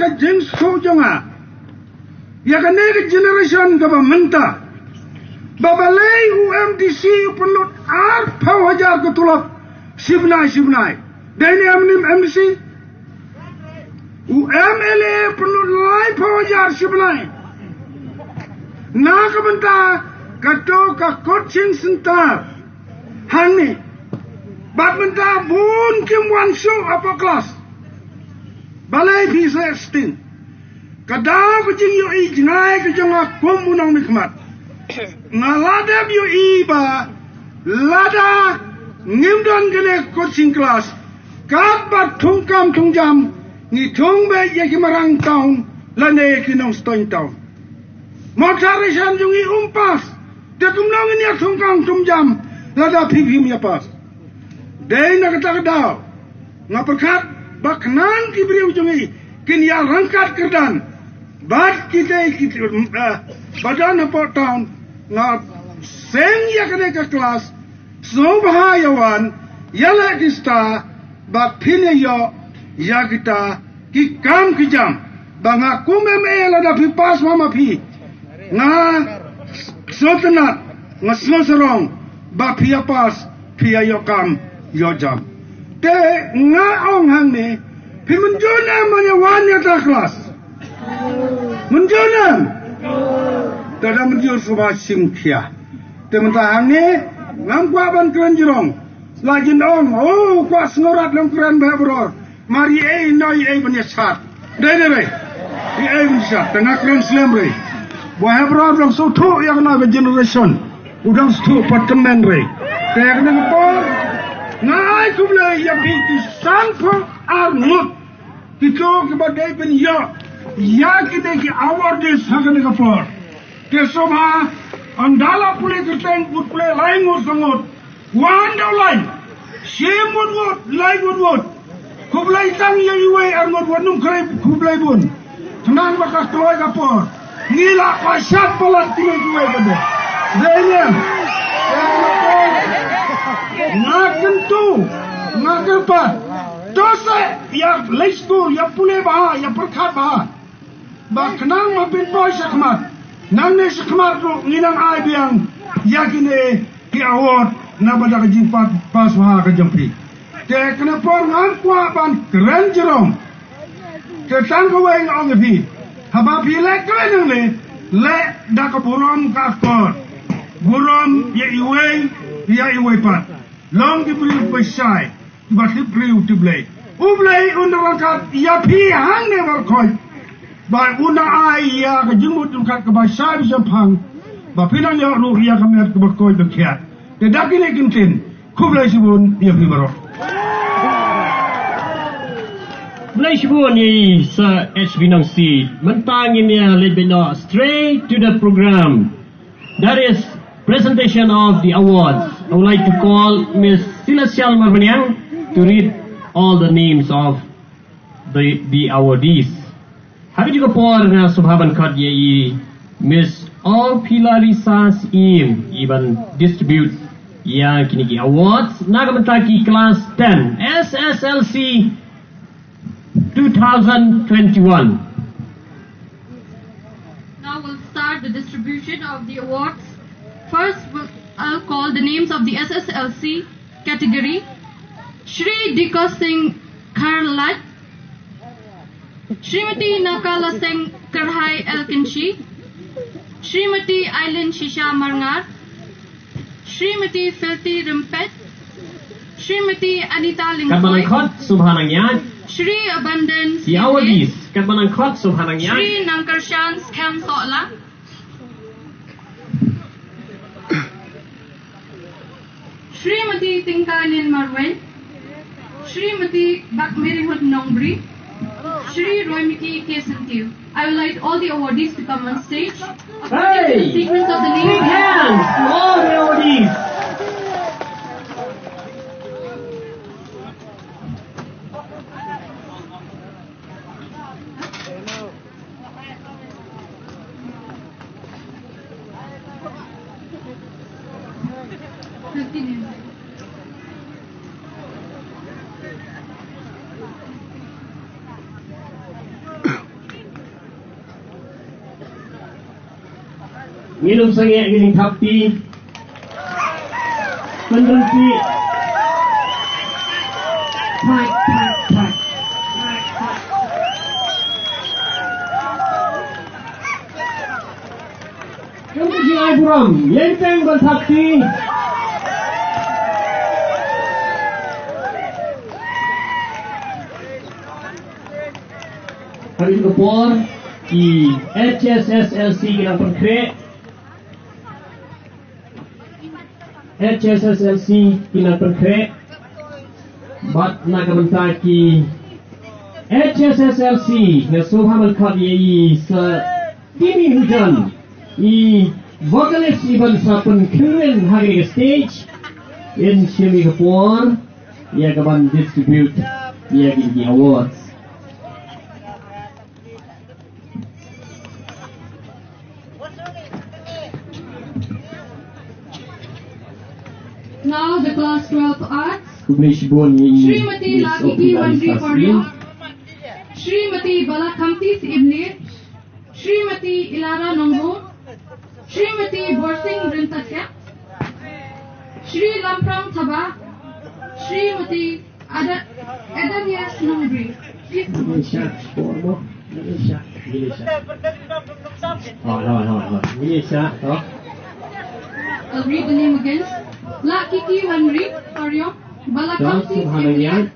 ka jeng sojonga ya ka ne generation ka ba menta babalai UMDC penut arpa wajar ke tulap sibnai deni amnim MDC UMLA penut lai pa wajar sibnai na ka benta kato ka coaching center hani bat benta bun kim wan show apa kelas balai bisa sting kada ko jing yo I jingai ke jonga komunang mikmat ngalada yo iba lada ngimdan gene coaching class kat bat thungkam thungjam ni thungbe ye kimarang town lane kinong stoin town mochari sam jungi umpas te tumnong ni thungkam thungjam lada phim ya pas dei na kata daw ngaperkat baknan kibriu jungi kin ya rangkat kerdan bat kita badan apa town na seng ya kene ke kelas so bahayawan yala kita bat phine yo ya kita ki kam ki jam banga kumeme lada phi pas mama phi nga sotna nga slosorong ba phi pas phi yo kam yo jam te nga ong hang ne phi munjuna manya wan ya ta kelas munjuna tada munjur suba simkhia te menta hang ne ngam kwa ban kren jirong lajin ong oh kwa snorat long kren ba bror mari noi ban chat dei be ban chat tengah kren slam re bo ha bror long so thu ya na generation udang stu apartment re te ne por ngai kumle ya bi ti sang pho armut ti to ke ba dei ben ya ki de ki award is hagne ka por te sobha andala pule kerteng put pule lain ngot sangot wanda lain shemut ngot lain ngot kublai tang ya iwe arngot wanung krai kublai bun tenan bakas toy ka por ngila ka shat palat ti iwe kade denya ngaken tu ngaken pa dose ya leistur ya pule ba ya perkhat ba baknang mapin boy sakmat nang ne sakmat ro nginang ai biang yakine ki award na bada ka jimpat pas ha ka jampi te kana por ngan kwa ban kren jerong te tang ko weng ong bi haba pi le kren le da ka burom ka kor burom ya iwe pat long di bri pesai ba ti bri utiblei ublei undakat ya pi hang ne war khoi ba una ai ya ka jimut kat ka ba sai jampang ba pinang ya ru ya ka mer ka ba koi ba kya te dakine kintin kublai sibun ya pi baro Blai sibun ni sa HB nang si mentangin ya lebino straight to the program. That is presentation of the awards. I would like to call Miss Silasial Marmaniang to read all the names of the awardees. Hari juga por na subhaban kad ye Miss All Pilarisas even distribute yang kini ki awards nagamataki class 10 SSLC 2021. Now we'll start the distribution of the awards. First, I'll call the names of the SSLC category. Shri Dika Singh Kharlat, Srimati Nakala Singh Karhai El Kynshi, Srimati Aileen Shisha Marngar, Srimati Filthy Rimpet, Srimati Anita Lingkoi, Shri Abundance Shri Nankarshan Skam Sotla, Srimati Tinkanin Marwen, Srimati Bakmirihut Nongbri, Shri Roymiti Kesantiu. I would like all the awardees to come on stage. According to the sequence of the names. Big hands to all the awardees. minum sangat giling tapi penderti tak. Kemudian ai buram yenteng bertakti hari kepor di HSSLC kita perkret HSSLC kita perkret bat nak mentaki HSSLC nasuha melkat i se timi hujan i vocalist iban sa penkeren hari stage in Shimi Kapur ia kaban distribute ia di awards. Now the class 12 arts. Srimati Lakiki Mandri Koryo, Srimati Balakamti Ibnir, Srimati Ilara Nongbo, Srimati Borsing Rintatya, Shri Lamprang Thaba, Srimati Adanyas Nongri. I'll read the name again. Lakiki Mandri Koryo, Balakamti Ibnir,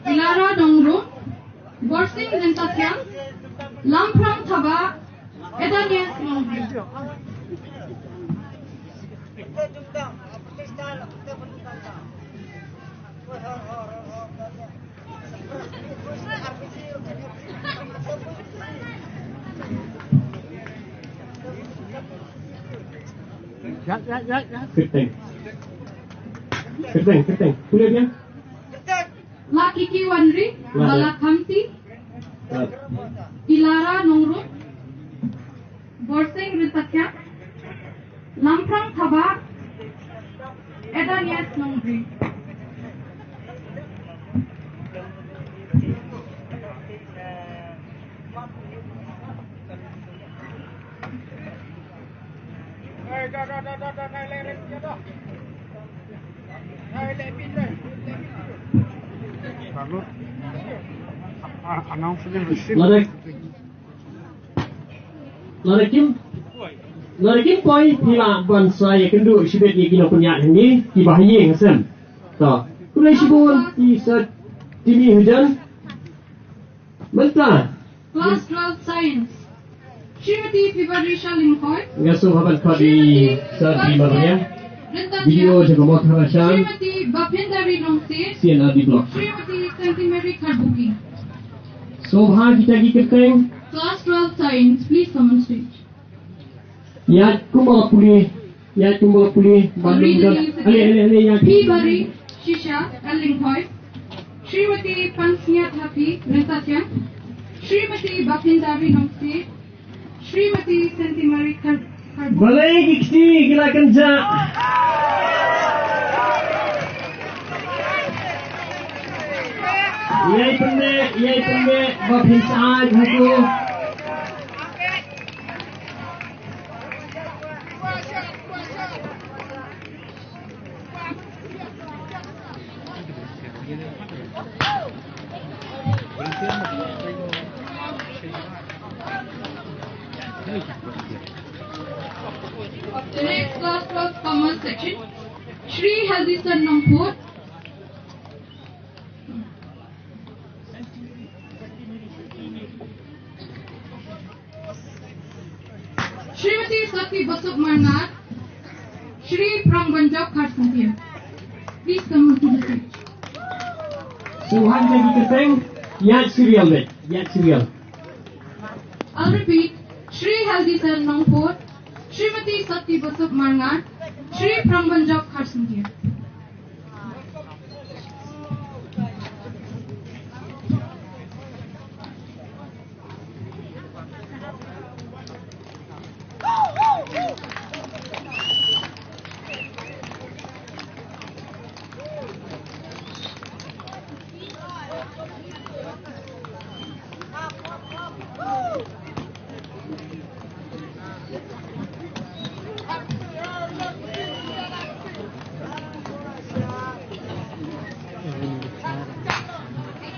Ilara Nongro, Borsing Rintatya, Lamprang Thaba, Adanyas Nongri. Keting. Boleh dia? Lakiki Wandri, Balakamti, Ilara Nongro, Borsing Rintatya, Lamprang Thaba, Adanyas Nongri. Larikin poi pila bangsa yang kenduk sibet ni kena punya ni di bahaya ngasem. Tak. Kulai sibun di set timi hujan. Mentah. Class 12 Science. Srimati Fibarisha Limkoy. Ngasuh haban kau di set di mana? Video juga mau terasa. Srimati Bapendari Nongse. CNR di blog. Srimati Sentimary Karbuki. Sobha kita pergi keteng. Class 12 Science, please come on stage. Ya, kumbala pulih. Bandung. Ale. Fibari Shisha Limkoy. Srimati Pansnyat Hafi Rintatya. Srimati Bapendari Nongse. Srimati Sentimary Karbuki. Balai kiksi gila kerja. Yai pendek, berpisah aku. The next class was commerce section. Shri Hazisar Nampur. Srimati Sati Basuk Marnar. Shri Prangbanjab Kharsantia. Please come to the stage. Suhan lagi keteng. Yat serial. I'll repeat. Shri Hazisar Nampur. Srimati Sati Basuk Marnar. Shri Prangbanjab Kharsantia.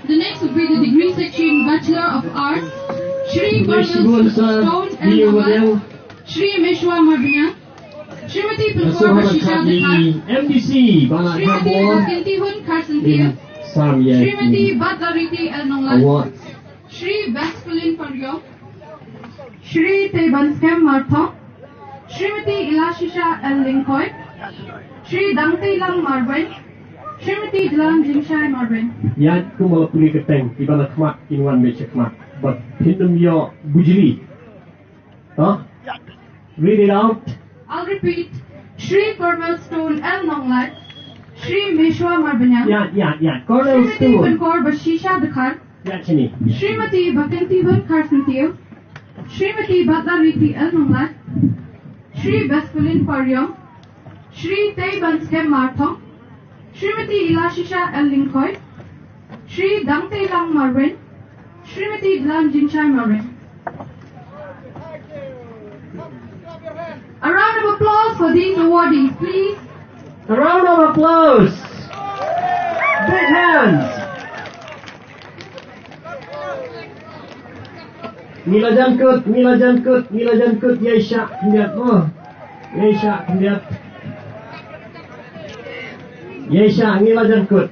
The next will be the degree section Bachelor of Arts. Shri English Cornel sir, Stone be over there. Elnawat. Shri Meshwa Marbanya. Shrimati So Pulkor how Bashisha the Dakar. MDC Bana Shrimati Gabor Bakintihun Karsantia. in some Shrimati Badlariti Elnawat. awards. Shri Basculin Paryo. Shri Tebanskem Martha. Shrimati Ilashisha El Linkoy. Shri Dangte Lang Marwen. Shrimati Dilan Jingshai Marwen. Yan kumala puli keteng di bana kmat kinwan mecha kmat. But pinum yo bujri. Huh? Read it out. I'll repeat. Shri Cornel Stone El Nonglat. Shri Meshwa Marbanya. Yeah. Cornel Shrimati Stone. Pulkor Bashisha Dakar. Yeah, chini. Shrimati Bakintihun Karsantia. Shrimati Badlariti El Nonglat. Shri Basculin Paryo. Shri Tebanskem Martha. Shrimati Ilashisha El Linkoy. Shri Dangte Lang Marwen. Shrimati Dilan Jingshai Marwen. A round of applause for these awardees, please. A round of applause. Big hands. Mila Jankut, Yesha, Kindiat, oh. Yesha, Kindiat. Yesha, Mila Jankut.